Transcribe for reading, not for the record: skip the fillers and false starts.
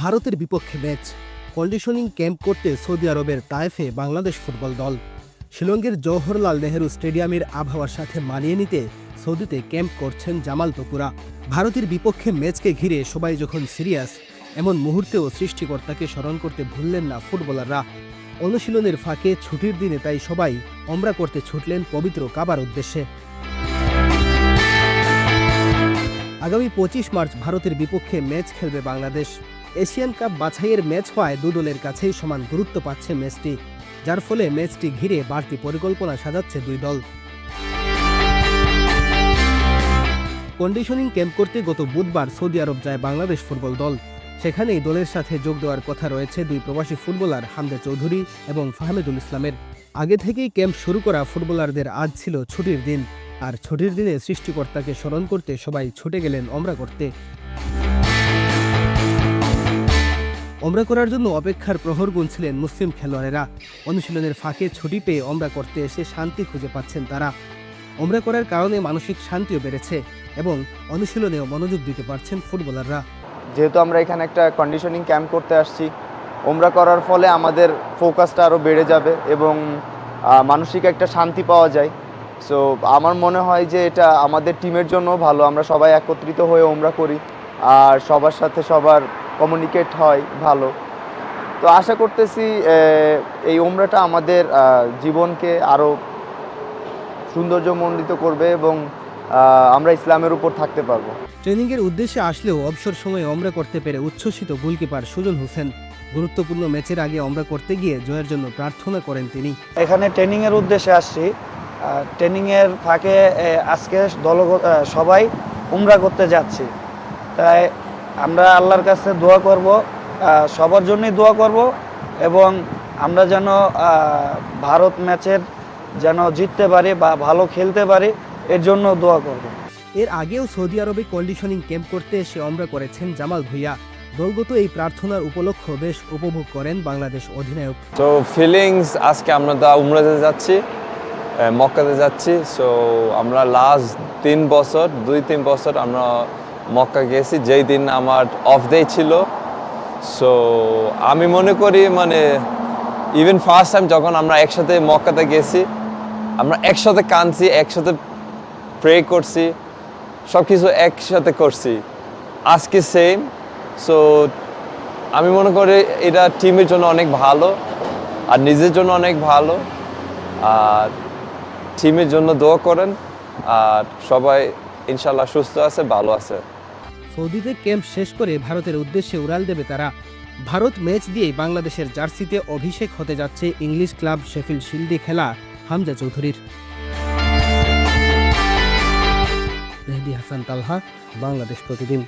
ভারতের বিপক্ষে match conditioning camp করতে সৌদি আরবের তায়েফে বাংলাদেশ ফুটবল দল। শিলংয়ের জওহরলাল নেহেরু স্টেডিয়ামের আবহাওয়ার সাথে মানিয়ে নিতে সৌদিতে ক্যাম্প করছেন জামাল তপুরা। ভারতের বিপক্ষে ম্যাচকে ঘিরে সবাই যখন সিরিয়াস, এমন মুহূর্তেও সৃষ্টিকর্তাকে স্মরণ করতে ভুললেন না ফুটবলাররা। অনুশীলনের ফাঁকে ছুটির দিনে তাই সবাই ওমরা করতে ছুটলেন পবিত্র কাবার উদ্দেশ্যে। আগামী 25 মার্চ ভারতের বিপক্ষে ম্যাচ খেলবে বাংলাদেশ। এশিয়ান কাপ বাছাইয়ের ম্যাচ হওয়ায় দু দলের কাছেই সমান গুরুত্ব পাচ্ছে ম্যাচটি, যার ফলে ম্যাচটি ঘিরে বাড়তি পরিকল্পনা সাজাচ্ছে দুই দল। কন্ডিশনিং ক্যাম্প করতে গত বুধবার সৌদি আরব যায় বাংলাদেশ ফুটবল দল। সেখানেই দলের সাথে যোগ দেওয়ার কথা রয়েছে দুই প্রবাসী ফুটবলার হামজা চৌধুরী এবং ফাহমেদুল ইসলামের। আগে থেকেই ক্যাম্প শুরু করা ফুটবলারদের আজ ছিল ছুটির দিন, আর ছুটির দিনে সৃষ্টিকর্তাকে স্মরণ করতে সবাই ছুটে গেলেন ওমরা করতে। ওমরা করার জন্য অপেক্ষার প্রহর গুনছিলেন মুসলিম খেলোয়াড়েরা। অনুশীলনের ফাঁকে ছুটি পেয়ে ওমরা করতে এসে শান্তি খুঁজে পাচ্ছেন তারা। ওমরা করার কারণে মানসিক শান্তিও বেড়েছে এবং অনুশীলনেও মনোযোগ দিতে পারছেন ফুটবলাররা। যেহেতু আমরা এখানে একটা কন্ডিশনিং ক্যাম্প করতে আসছি, ওমরা করার ফলে আমাদের ফোকাসটা আরও বেড়ে যাবে এবং মানসিক একটা শান্তি পাওয়া যায়। সো আমার মনে হয় যে এটা আমাদের টিমের জন্য ভালো, আমরা সবাই একত্রিত হয়ে ওমরা করি আর সবার সাথে সবার কমিউনিকেট হয় ভালো। তো আশা করতেছি এই ওমরাটা আমাদের জীবনকে আরও সৌন্দর্যমণ্ডিত করবে এবং আমরা ইসলামের উপর থাকতে পারবো। ট্রেনিংয়ের উদ্দেশ্যে আসলেও অবসর সময়ে ওমরা করতে পেরে উচ্ছ্বসিত গোলকিপার সুজন হোসেন। গুরুত্বপূর্ণ ম্যাচের আগে ওমরা করতে গিয়ে জয়ের জন্য প্রার্থনা করেন তিনি। এখানে ট্রেনিংয়ের উদ্দেশ্যে আসছি, ট্রেনিংয়ের ফাঁকে আজকে সবাই উমরা করতে যাচ্ছি, তাই আমরা আল্লাহর কাছে দোয়া করব, সবার জন্যই দোয়া করব এবং আমরা যেন ভারত ম্যাচের যেন জিততে পারি বা ভালো খেলতে পারি, এর জন্য দোয়া করব। এর আগেও সৌদি আরবে কন্ডিশনিং ক্যাম্প করতে এসে ওমরা করেছেন জামাল ভুঁইয়া। দলগত এই প্রার্থনার উপলক্ষ বেশ উপভোগ করেন বাংলাদেশ অধিনায়ক। তো ফিলিংস, আজকে আমরা উমরাতে যাচ্ছি, মক্কাতে যাচ্ছি। সো আমরা লাস্ট 2-3 বছর আমরা মক্কা গেছি, যেই দিন আমার অফ ডে ছিল। সো আমি মনে করি ইভেন ফার্স্ট টাইম যখন আমরা একসাথে মক্কাতে গেছি, আমরা একসাথে কাঁদছি, একসাথে প্রে করছি, সব কিছু একসাথে করছি। আজকে সেম। সো আমি মনে করি এটা টিমের জন্য অনেক ভালো আর নিজের জন্য অনেক ভালো। আর টিমের জন্য দোয়া করেন আর সবাই ইনশাল্লাহ সুস্থ আছে, ভালো আছে। সৌদিতে ক্যাম্প শেষ করে ভারতের উদ্দেশ্যে উড়াল দেবে তারা। ভারত ম্যাচ দিয়েই বাংলাদেশের জার্সিতে অভিষেক হতে যাচ্ছে ইংলিশ ক্লাব শেফিল্ড শিল্ডে খেলা হামজা চৌধুরীর। মেহেদী হাসান তালহা, বাংলাদেশ প্রতিদিন।